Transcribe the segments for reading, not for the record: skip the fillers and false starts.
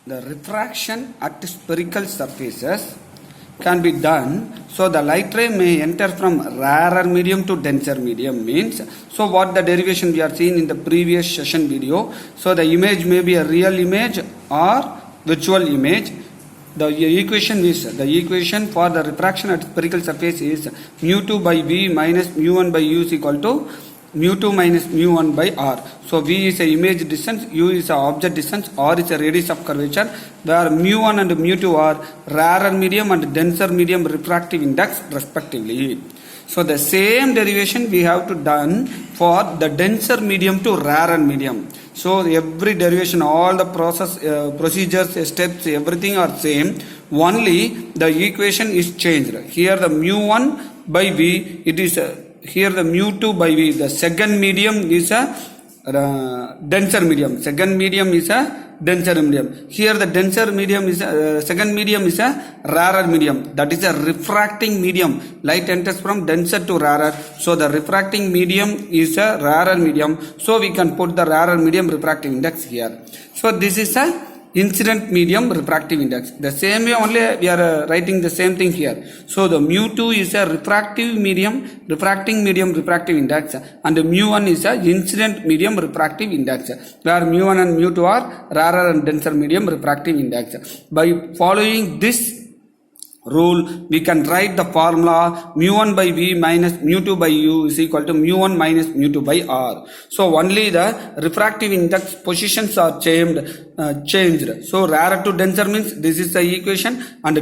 the refraction at spherical surfaces can be done. So the light ray may enter from rarer medium to denser medium means, so what the derivation we are seeing in the previous session video. So the image may be a real image or virtual image. The equation for the refraction at spherical surface is mu2 by v minus mu1 by u is equal to mu2 minus mu1 by r. So v is a image distance, u is a object distance, r is a radius of curvature, where mu1 and mu2 are rarer medium and denser medium refractive index respectively. So the same derivation we have to done for the denser medium to rarer medium. So every derivation, all the procedures, steps, everything are same. Only the equation is changed. Here the mu1 by v, it is here the mu2 by v. The second medium is a denser medium. Second medium is a denser medium. Here the denser medium is second medium is a rarer medium. That is a refracting medium. Light enters from denser to rarer. So the refracting medium is a rarer medium. So we can put the rarer medium refractive index here. So this is a incident medium refractive index. The same way only we are writing the same thing here. So the mu2 is a refracting medium refractive index, and mu1 is a incident medium refractive index, where mu1 and mu2 are rarer and denser medium refractive index. By following this rule, we can write the formula mu1 by v minus mu2 by u is equal to mu1 minus mu2 by r. So only the refractive index positions are changed. So rarer to denser means this is the equation, and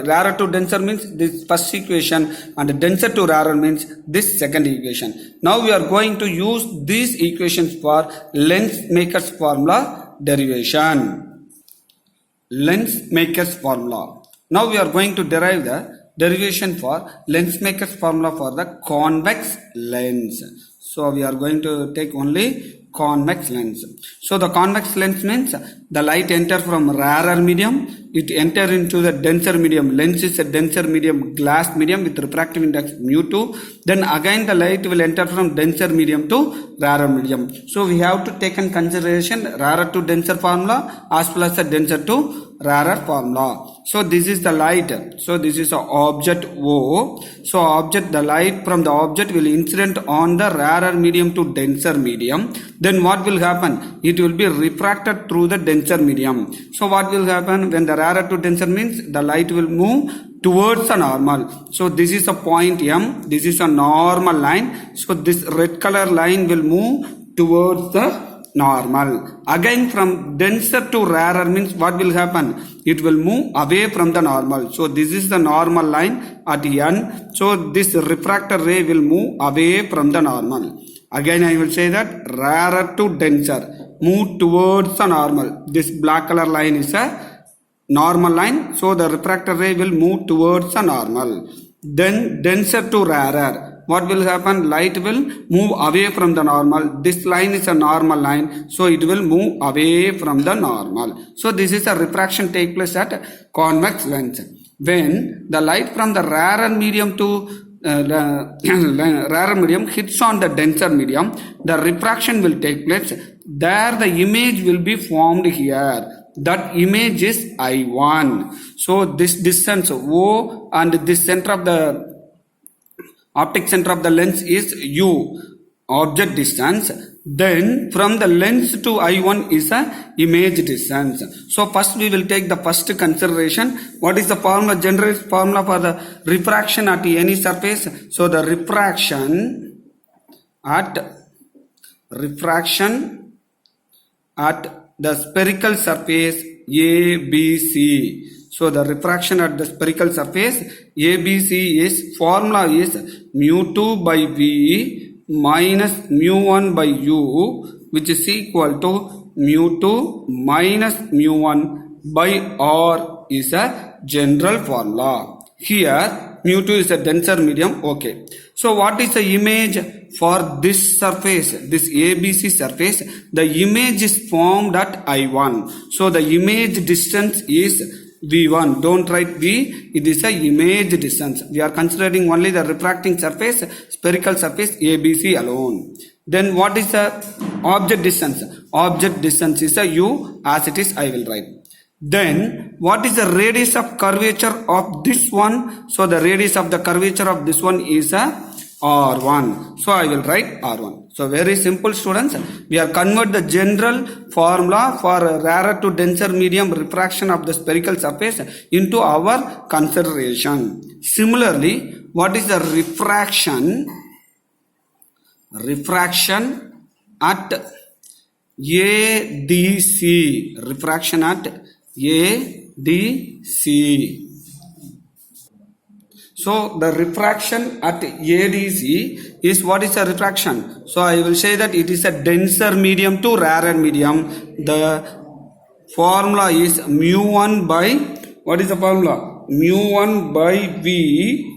rarer to denser means this first equation, and denser to rarer means this second equation. Now we are going to use these equations for Lens-Maker's formula derivation. Lens-Maker's formula. Now we are going to derive the derivation for Lens-Maker's formula for the convex lens. So we are going to take only convex lens. So the convex lens means the light enter from rarer medium, it enter into the denser medium. Lens is a denser medium, glass medium with refractive index mu2. Then again the light will enter from denser medium to rarer medium. So we have to take in consideration rarer to denser formula as well as the denser to rarer formula. So this is the light. So this is an object O. So the light from the object will incident on the rarer medium to denser medium. Then what will happen? It will be refracted through the denser medium. So what will happen when the rarer to denser means the light will move towards a normal. So this is a point M. This is a normal line. So this red color line will move towards the normal. Again from denser to rarer means what will happen? It will move away from the normal. So this is the normal line at N. So this refractor ray will move away from the normal. Again I will say that rarer to denser, move towards the normal. This black color line is a normal line. So the refractor ray will move towards the normal. Then denser to rarer. What will happen? Light will move away from the normal. This line is a normal line, so it will move away from the normal. So this is a refraction take place at convex lens. When the light from the rarer medium to rarer medium hits on the denser medium, the refraction will take place. There the image will be formed here. That image is I1. So this distance O and this center of the optic center of the lens is U, object distance. Then from the lens to I1 is a image distance. So first we will take the first consideration. What is the formula, general formula for the refraction at any surface? So the refraction at the spherical surface ABC. So the refraction at the spherical surface ABC is formula is mu2 by V minus mu1 by U, which is equal to mu2 minus mu1 by R is a general formula. Here mu2 is a denser medium. Okay. So what is the image for this surface, this ABC surface? The image is formed at I1. So the image distance is V1. Don't write V, it is a image distance. We are considering only the refracting surface, spherical surface ABC alone. Then what is the object distance? Object distance is a u, as it is I will write. Then what is the radius of curvature of this one? So the radius of the curvature of this one is a r1. So I will write r1. So very simple, students. We have converted the general formula for rarer to denser medium refraction of the spherical surface into our consideration. Similarly, what is the refraction? Refraction at ADC. Refraction at ADC. So the refraction at ADC is, what is a refraction? So I will say that it is a denser medium to rarer medium. The formula is mu1 by, what is the formula? Mu1 by V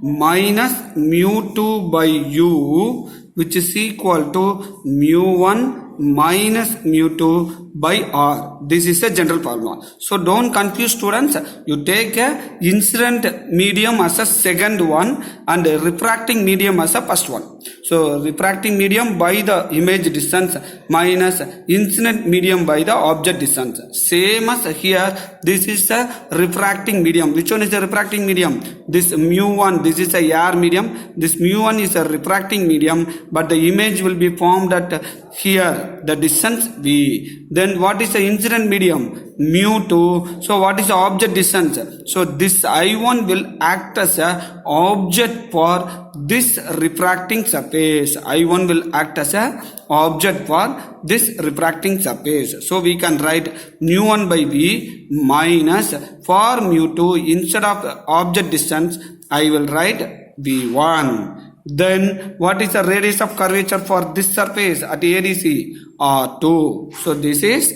minus mu2 by U, which is equal to mu1 minus mu2 by R. This is a general formula. So don't confuse, students. You take a incident medium as a second one and a refracting medium as a first one. So refracting medium by the image distance minus incident medium by the object distance. Same as here, this is a refracting medium. Which one is the refracting medium? This mu1, this is a air medium. This mu1 is a refracting medium, but the image will be formed at here, the distance V. Then what is the incident medium? Mu2. So what is the object distance? So this I1 will act as a object for this refracting surface. I1 will act as a object for this refracting surface. So we can write mu1 by V minus, for mu2 instead of object distance I will write V1. Then what is the radius of curvature for this surface at ADC? R2. So this is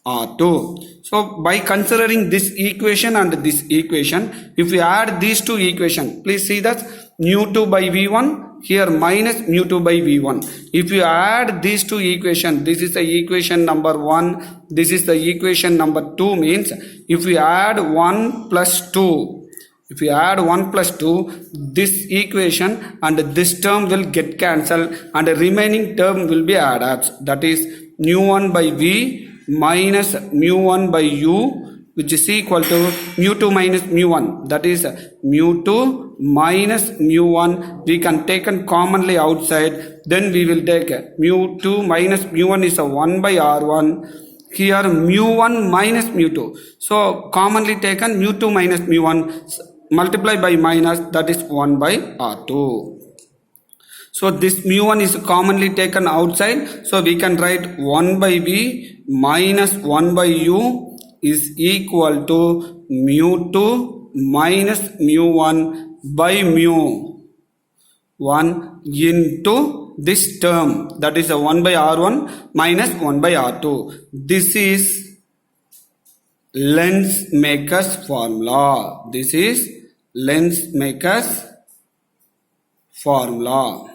R2. So by considering this equation and this equation, if we add these two equations, please see that mu2 by V1 here minus mu2 by V1. If you add these two equations, this is the equation number 1, this is the equation number 2, means if we add 1 plus 2, if we add 1 plus 2, this equation and this term will get cancelled and the remaining term will be added. That is mu1 by V minus mu1 by U, which is equal to mu2 minus mu1. That is mu2 minus mu1. We can take it commonly outside. Then we will take mu2 minus mu1 is a 1 by R1. Here mu1 minus mu2. So commonly taken mu2 minus mu1 multiply by minus, that is 1 by R2. So this mu1 is commonly taken outside. So we can write 1 by V minus 1 by U is equal to mu2 minus mu1 by mu1 into this term, that is a 1 by R1 minus 1 by R2. This is Lensmaker's formula. This is Lensmaker's formula.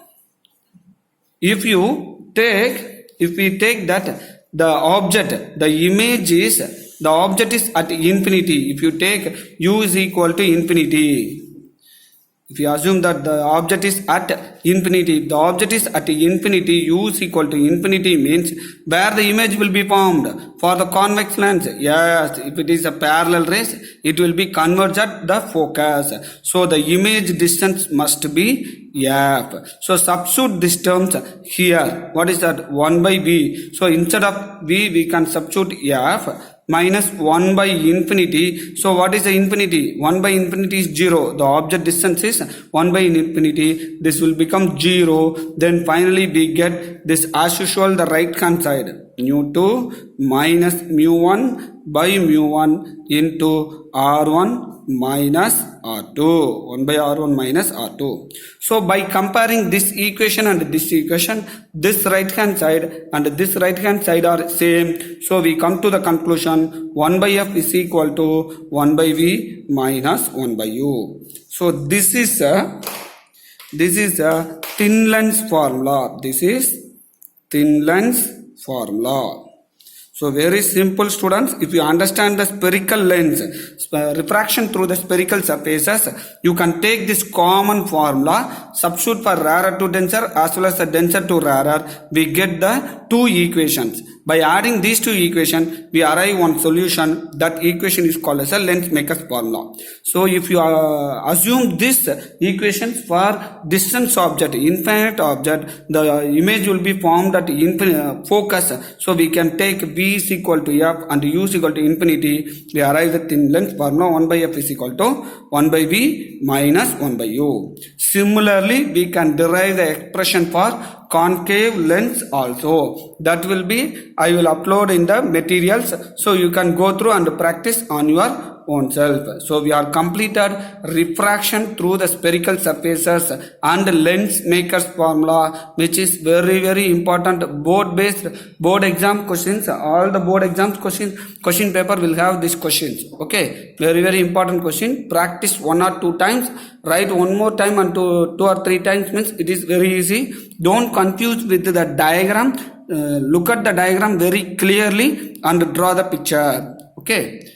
If we take that the object, the image is, the object is at infinity. If you take U is equal to infinity, if you assume that the object is at infinity, the object is at infinity, U is equal to infinity, means where the image will be formed for the convex lens. Yes, if it is a parallel rays, it will be converged at the focus. So the image distance must be F. So substitute these terms here. What is that? 1 by V. So instead of V, we can substitute F minus 1 by infinity. So what is the infinity? 1 by infinity is 0. The object distance is 1 by infinity. This will become 0. Then finally we get this, as usual, the right hand side. mu2 minus mu1 by mu1 into R1 minus R2. 1 by R1 minus R2. So by comparing this equation and this equation, this right hand side and this right hand side are same. So we come to the conclusion 1 by F is equal to 1 by V minus 1 by U. So this is a thin lens formula. This is thin lens formula. So very simple students, if you understand the spherical lens, refraction through the spherical surfaces, you can take this common formula, substitute for rarer to denser as well as the denser to rarer, we get the two equations. By adding these two equations, we arrive on solution. That equation is called as a lens maker's formula. So if you assume this equations for distance object, infinite object, the image will be formed at focus. So we can take V is equal to F and U is equal to infinity. We arrive at in length formula 1 by F is equal to 1 by V minus 1 by U. Similarly, we can derive the expression for concave lens also. That will be, I will upload in the materials, so you can go through and practice on your own self. So we are completed refraction through the spherical surfaces and lens maker's formula, which is very important board exam questions. All the board exams question paper will have these questions. Okay, very important question. Practice 1 or 2 times, write one more time and 2 or 3 times, means it is very easy. Don't confuse with the diagram. Look at the diagram very clearly and draw the picture. Okay.